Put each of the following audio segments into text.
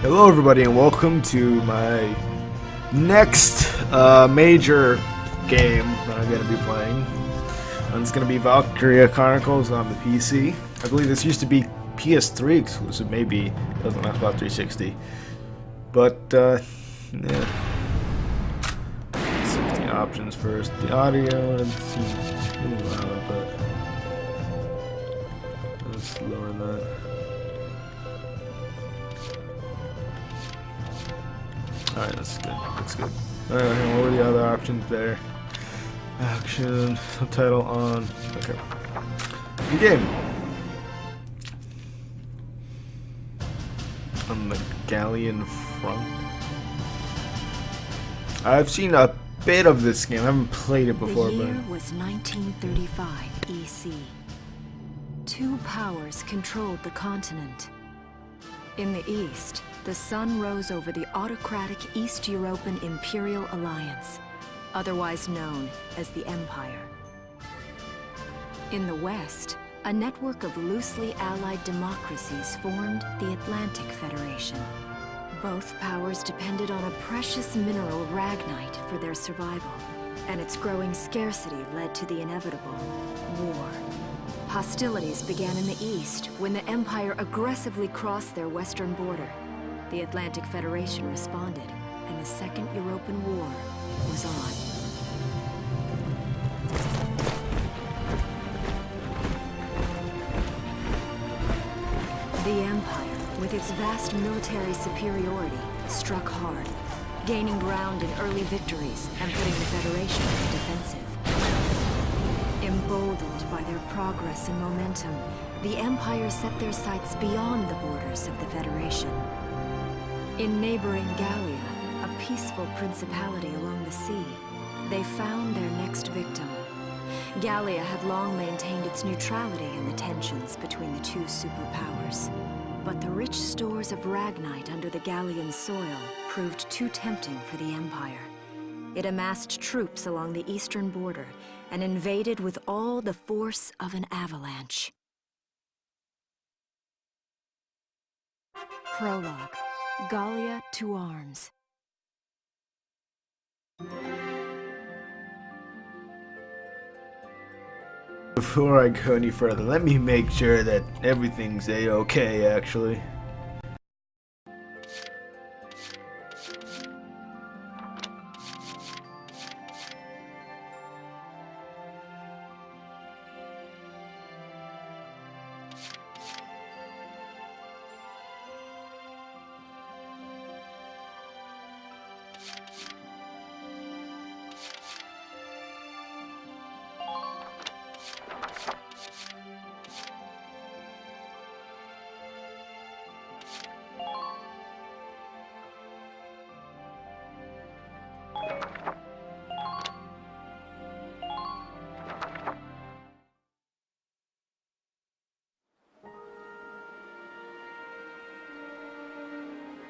Hello everybody and welcome to my next major game that I'm going to be playing. And it's going to be Valkryia Chronicles on the PC. I believe this used to be PS3 exclusive, maybe it was on Xbox 360. But, yeah. 16 options first. The audio, let's see, a little loud, but let's lower that. Alright, that's good. That's good. Alright, what were the other options there? Action, subtitle on. Okay. The game. On the galleon front. I've seen a bit of this game. I haven't played it before, the year but was 1935 EC. Two powers controlled the continent. In the east, the sun rose over the autocratic East European Imperial Alliance, otherwise known as the Empire. In the west, a network of loosely allied democracies formed the Atlantic Federation. Both powers depended on a precious mineral, ragnite, for their survival, and its growing scarcity led to the inevitable war. Hostilities began in the east when the Empire aggressively crossed their western border. The Atlantic Federation responded, and the Second European War was on. The Empire, with its vast military superiority, struck hard, gaining ground in early victories and putting the Federation on the defensive. Emboldened by their progress and momentum, the Empire set their sights beyond the borders of the Federation. In neighboring Gallia, a peaceful principality along the sea, they found their next victim. Gallia had long maintained its neutrality in the tensions between the two superpowers. But the rich stores of ragnite under the Gallian soil proved too tempting for the Empire. It amassed troops along the eastern border and invaded with all the force of an avalanche. Prologue. Gallia to arms. before I go any further, let me make sure that everything's a-okay, actually.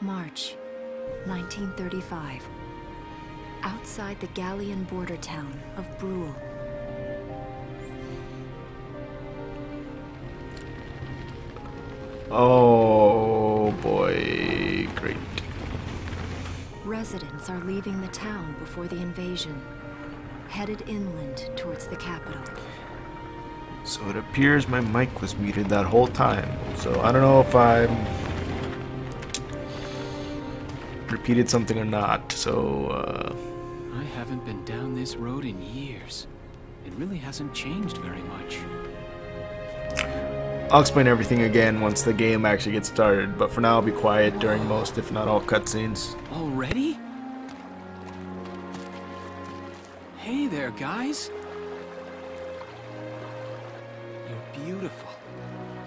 March, 1935. Outside the Gallian border town of Brule. Oh boy, great. Residents are leaving the town before the invasion, headed inland towards the capital. So it appears my mic was muted that whole time, so I don't know if I repeated something or not, so I haven't been down this road in years. It really hasn't changed very much. I'll explain everything again once the game actually gets started, but for now I'll be quiet during most, if not all, cutscenes. Already? Hey there, guys. You're beautiful.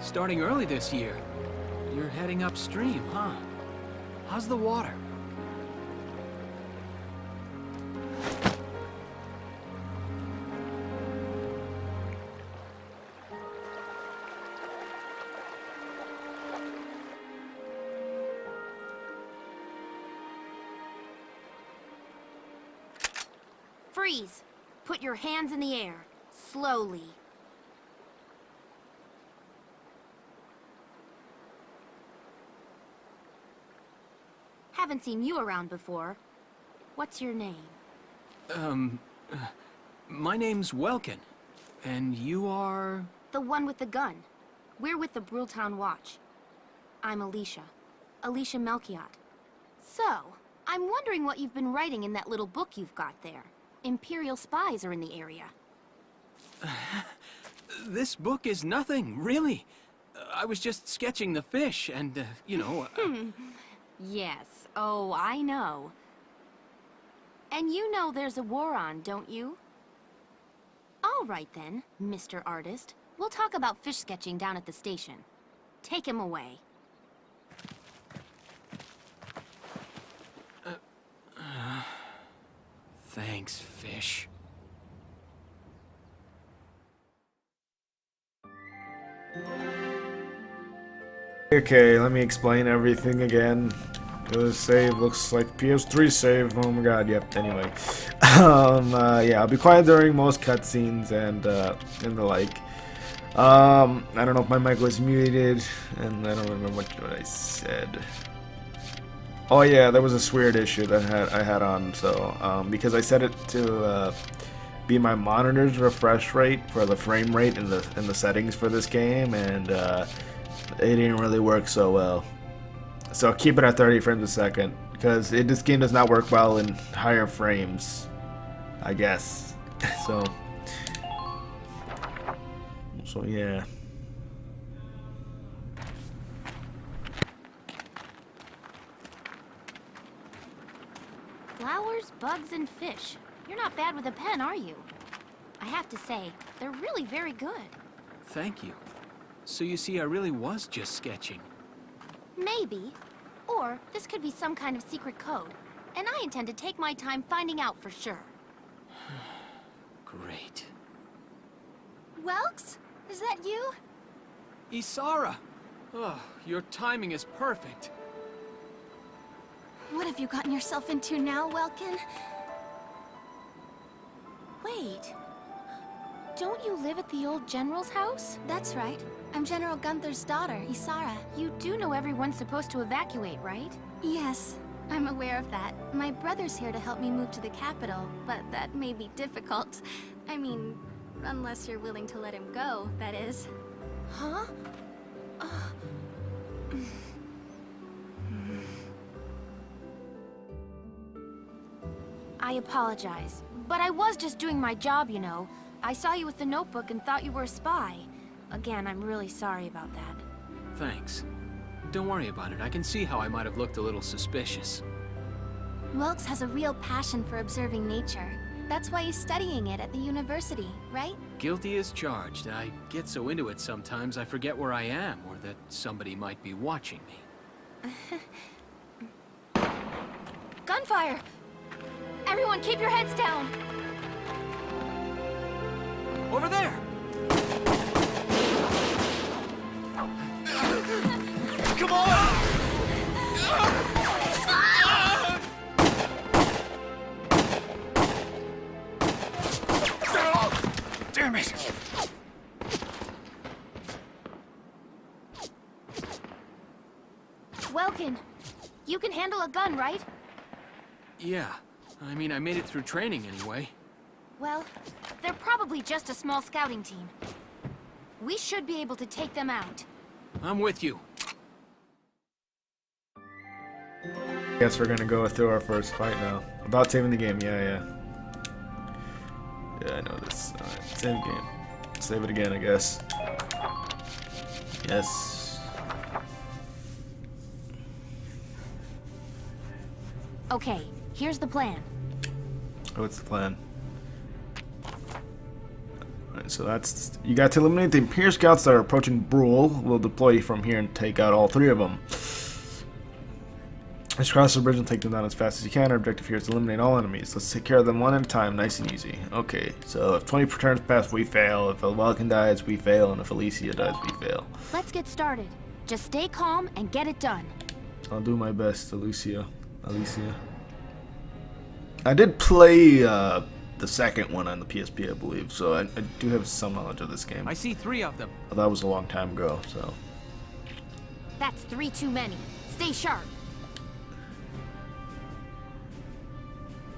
Starting early this year. You're heading upstream, huh? How's the water? Freeze! Put your hands in the air. Slowly. haven't seen you around before. What's your name? My name's Welkin. And you are... The one with the gun. We're with the Brultown Watch. I'm Alicia. Alicia Melchiot. So, I'm wondering what you've been writing in that little book you've got there. Imperial spies are in the area. This book is nothing, really. I was just sketching the fish, and, you know... Yes. Oh, I know. And you know there's a war on, don't you? All right then, Mr. Artist. We'll talk about fish sketching down at the station. Take him away. Thanks, fish. Okay, let me explain everything again. The save looks like PS3 save. Oh my god, yep. Anyway, yeah, I'll be quiet during most cutscenes and the like. I don't know if my mic was muted, and I don't remember what I said. Oh yeah, there was this weird issue that I had on. So because I set it to be my monitor's refresh rate for the frame rate in the settings for this game, and it didn't really work so well. So keep it at 30 frames a second, because this game does not work well in higher frames, I guess. So yeah. Flowers, bugs, and fish. You're not bad with a pen, are you? I have to say, they're really very good. Thank you. So you see, I really was just sketching. Maybe. Or this could be some kind of secret code. And I intend to take my time finding out for sure. Great. Welks? Is that you? Isara! Oh, your timing is perfect. What have you gotten yourself into now, Welkin? Wait. Don't you live at the old General's house? That's right. I'm General Gunther's daughter, Isara. You do know everyone's supposed to evacuate, right? Yes, I'm aware of that. My brother's here to help me move to the capital, but that may be difficult. I mean, unless you're willing to let him go, that is. Huh? I apologize, but I was just doing my job, you know. I saw you with the notebook and thought you were a spy. Again, I'm really sorry about that. Thanks. Don't worry about it. I can see how I might have looked a little suspicious. Welks has a real passion for observing nature. That's why he's studying it at the university, right? Guilty as charged. I get so into it sometimes I forget where I am, or that somebody might be watching me. Gunfire! Everyone keep your heads down! Over there! Come on! Damn it! Welkin, you can handle a gun, right? Yeah. I mean, I made it through training anyway. Well, they're probably just a small scouting team. We should be able to take them out. I'm with you. Guess we're gonna go through our first fight now. About saving the game, yeah. Yeah, I know this. Alright, save game. Save it again, I guess. Yes. Okay, here's the plan. What's the plan? Alright, so that's... You got to eliminate the Imperial scouts that are approaching Brule. We'll deploy from here and take out all 3 of them. Let's cross the bridge and take them down as fast as you can. Our objective here is to eliminate all enemies. Let's take care of them one at a time, nice and easy. Okay, so if 20 turns pass, we fail. If Welkin dies, we fail. And if Alicia dies, we fail. Let's get started. Just stay calm and get it done. I'll do my best, Alicia. I did play the second one on the PSP, I believe, so I do have some knowledge of this game. I see 3 of them. But that was a long time ago, so... That's 3 too many. Stay sharp.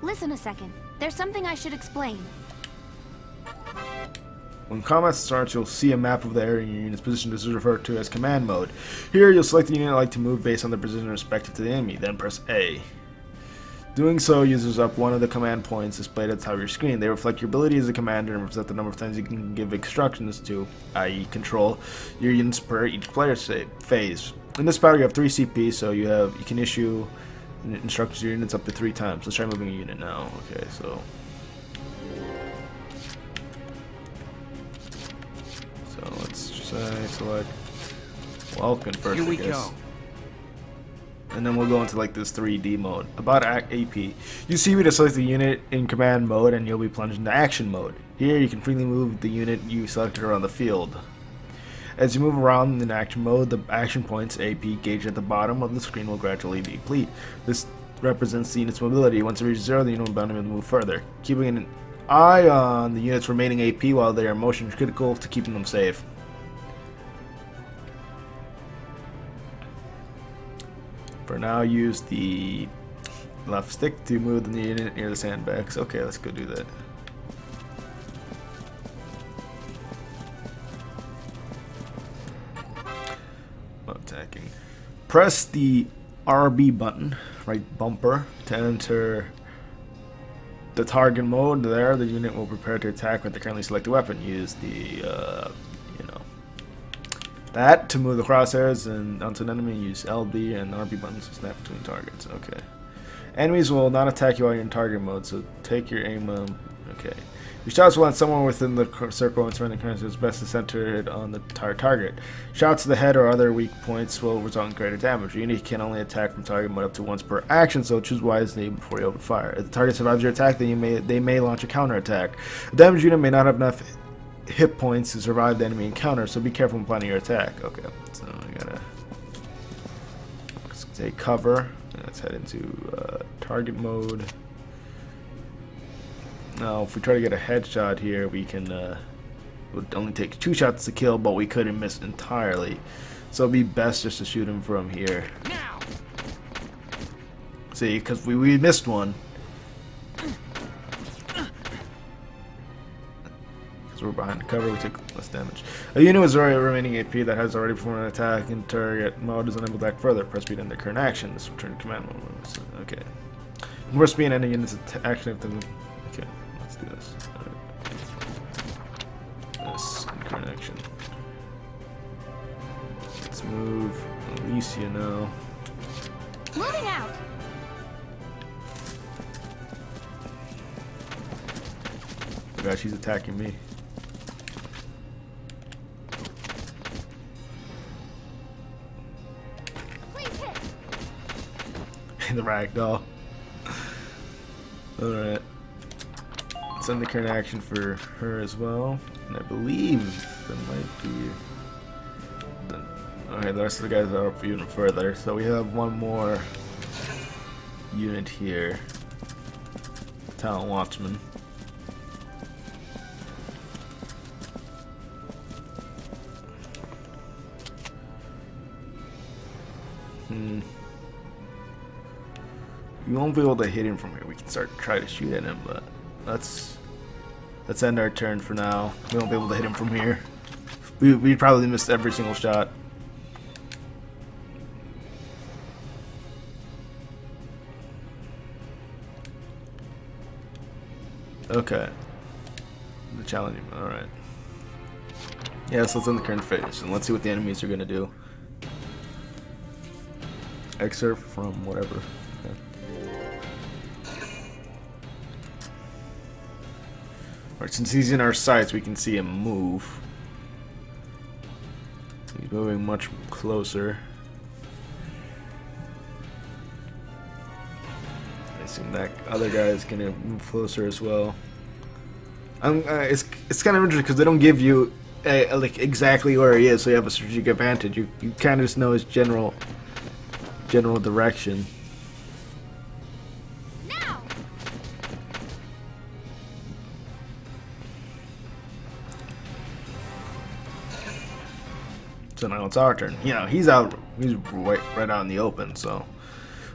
Listen a second. There's something I should explain. When combat starts, you'll see a map of the area in your unit's position. This is referred to as command mode. Here, you'll select the unit you'd like to move based on the position respective to the enemy, then press A. Doing so uses up one of the command points displayed at the top of your screen. They reflect your ability as a commander and represent the number of times you can give instructions to, i.e. control, your units per each player phase. In this battle, you have 3 CP, so you can issue instructions to your units up to 3 times. Let's try moving a unit now. Okay, so let's say select Welcome first. Here we go. And then we'll go into like this 3D mode. About AP. You see me to select the unit in command mode and you'll be plunged into action mode. Here you can freely move the unit you selected around the field. As you move around in action mode, the action points AP gauge at the bottom of the screen will gradually deplete. This represents the unit's mobility. Once it reaches 0, the unit will be able to move further. Keeping an eye on the unit's remaining AP while they are motion critical to keeping them safe. For now, use the left stick to move the unit near the sandbags. Okay, let's go do that. Attacking. Press the RB button, right bumper, to enter the target mode. There, the unit will prepare to attack with the currently selected weapon. Use the that to move the crosshairs and onto an enemy. Use LB and RB buttons to snap between targets. Okay. Enemies will not attack you while you're in target mode, so take your aim. Okay. Your shots will land somewhere within the circle and surrounding currents. It's best to center it on the target. Shots to the head or other weak points will result in greater damage. Your unit can only attack from target mode up to once per action, so choose wisely before you open fire. If the target survives your attack, then they may launch a counter attack. The damaged unit may not have enough hit points to survive the enemy encounter, so be careful when planning your attack. Okay, so I gotta take cover. Let's head into target mode. Now, if we try to get a headshot here, we can it would only take 2 shots to kill, but we couldn't miss entirely. So it'd be best just to shoot him from here. Now. See, because we missed one. We're behind the cover, we take less damage. A unit with already remaining AP that has already performed an attack in target mode is unable to act further. Press B to end their current action. This will return to command mode. So, okay. Press B and end a unit's action if the. Okay, let's do this. This current action. Let's move Alicia now. Moving out. Oh god, she's attacking me. The ragdoll. Alright. Send the current action for her as well. And I believe there might be. Alright, the rest of the guys are up even further. So we have one more unit here. Talent Watchman. We won't be able to hit him from here. We can try to shoot at him, but let's end our turn for now. We won't be able to hit him from here. We probably missed every single shot. Okay. The challenging. All right. Yes, let's end the current phase and let's see what the enemies are gonna do. Excerpt from whatever. Okay. Alright, since he's in our sights, we can see him move. He's moving much closer. I assume that other guy is gonna move closer as well. It's kind of interesting because they don't give you like exactly where he is, so you have a strategic advantage. You kind of just know his general direction. Now. So now it's our turn. You know, he's right out in the open, so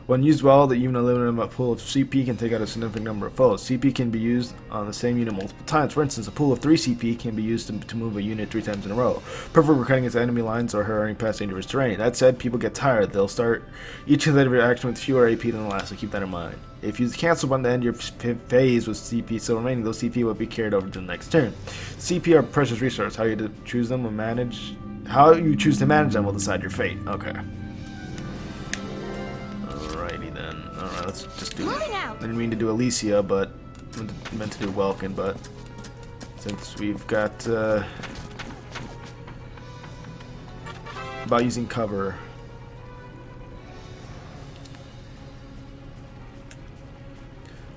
When used well, the even a limited pool of CP can take out a significant number of foes. CP can be used on the same unit multiple times. For instance, a pool of 3 CP can be used to move a unit 3 times in a row. Perfect for cutting into enemy lines or hurrying past dangerous terrain. That said, people get tired. They'll start each of their reaction with fewer AP than the last, so keep that in mind. If you use the cancel button to end your phase with CP still remaining, those CP will be carried over to the next turn. CP are a precious resource. How you choose them will manage. How you choose to manage them will decide your fate. Okay. Alrighty then. Alright, let's just do. I didn't mean to do Alicia, but I meant to do Welkin. But since we've got about using cover.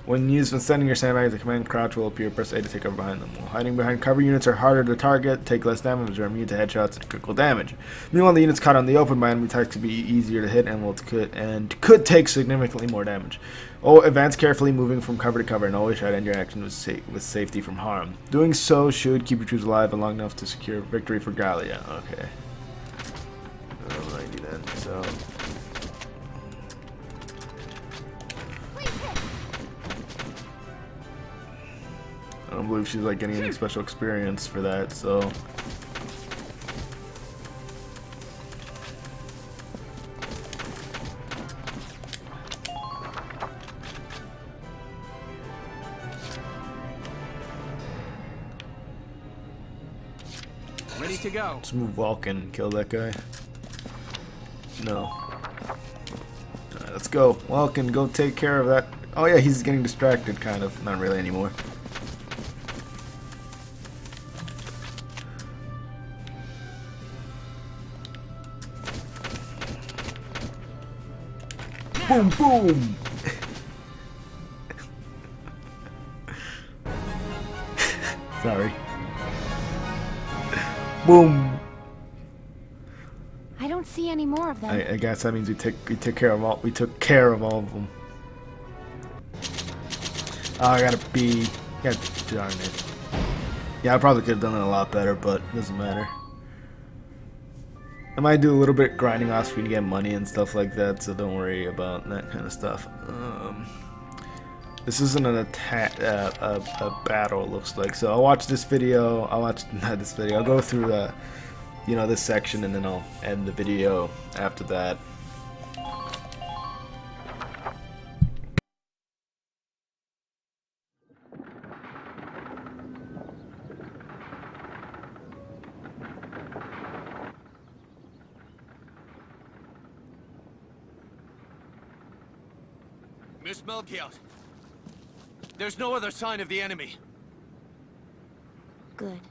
When used when sending your sandbags, the command crouch will appear. Press A to take cover behind them. While hiding behind cover, units are harder to target, take less damage, are immune to headshots and critical damage. Meanwhile, the units caught on the open by enemy attacks could be easier to hit and could take significantly more damage. Oh, advance carefully, moving from cover to cover, and always try to end your action with safety from harm. Doing so should keep your troops alive and long enough to secure victory for Gallia. Okay. Alrighty then. So. I don't believe she's like getting any special experience for that, so. Ready to go. Let's move Vulcan and kill that guy. No. Alright, let's go. Vulcan, go take care of that. Oh yeah, he's getting distracted, kind of. Not really anymore. Boom, boom! Sorry. Boom! I don't see any more of them. I guess that means we took care of all of them. Oh, I gotta be. God darn it. Yeah, I probably could have done it a lot better, but it doesn't matter. I might do a little bit grinding off screen to get money and stuff like that, so don't worry about that kind of stuff. This isn't an attack, a battle, it looks like. So I'll watch this video. I'll go through this section, and then I'll end the video after that. Miss Melchiot, there's no other sign of the enemy. Good.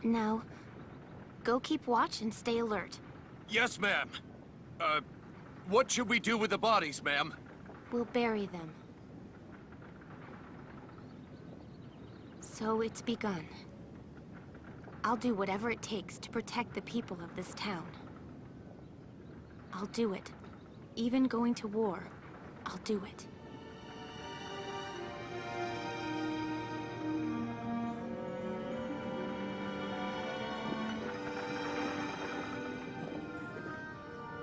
Now, go keep watch and stay alert. Yes, ma'am. What should we do with the bodies, ma'am? We'll bury them. So it's begun. I'll do whatever it takes to protect the people of this town. I'll do it. Even going to war, I'll do it.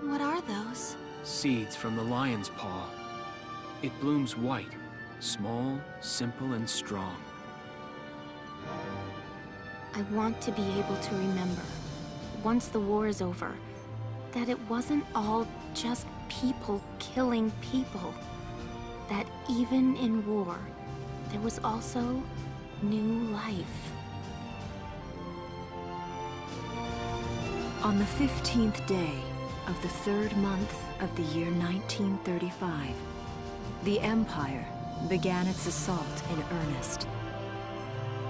What are those? Seeds from the lion's paw. It blooms white, small, simple, and strong. I want to be able to remember, once the war is over, that it wasn't all just people killing people. That even in war, there was also new life. On the 15th day of the 3rd month of the year 1935, the Empire began its assault in earnest.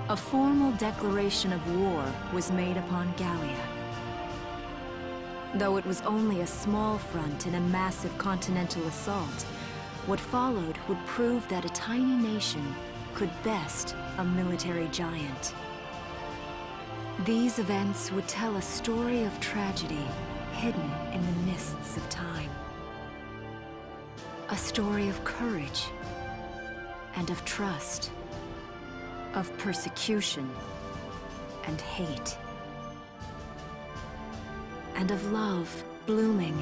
A formal declaration of war was made upon Gallia. Though it was only a small front in a massive continental assault, what followed would prove that a tiny nation could best a military giant. These events would tell a story of tragedy hidden in the mists of time. A story of courage and of trust, of persecution and hate, and of love blooming,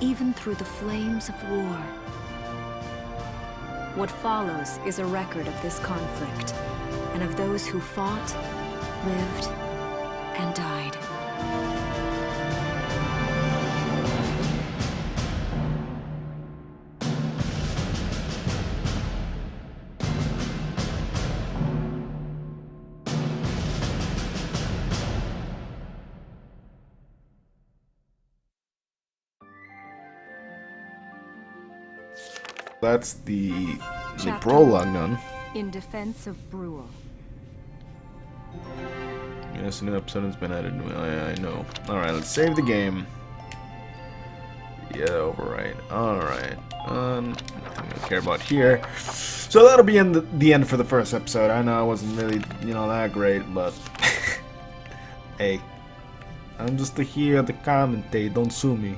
even through the flames of war. What follows is a record of this conflict, and of those who fought, lived, and died. That's the Chapter prologue done. In defense of Brule. Yes, a new episode has been added. I know. Alright, let's save the game. Yeah, overwrite. Alright. Nothing I care about here. So that'll be in the end for the first episode. I know I wasn't really, that great, but hey. I'm just here to commentate. Don't sue me.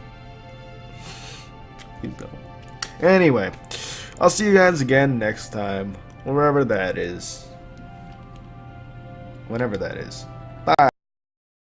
Please don't. Anyway, I'll see you guys again next time, wherever that is. Whenever that is. Bye.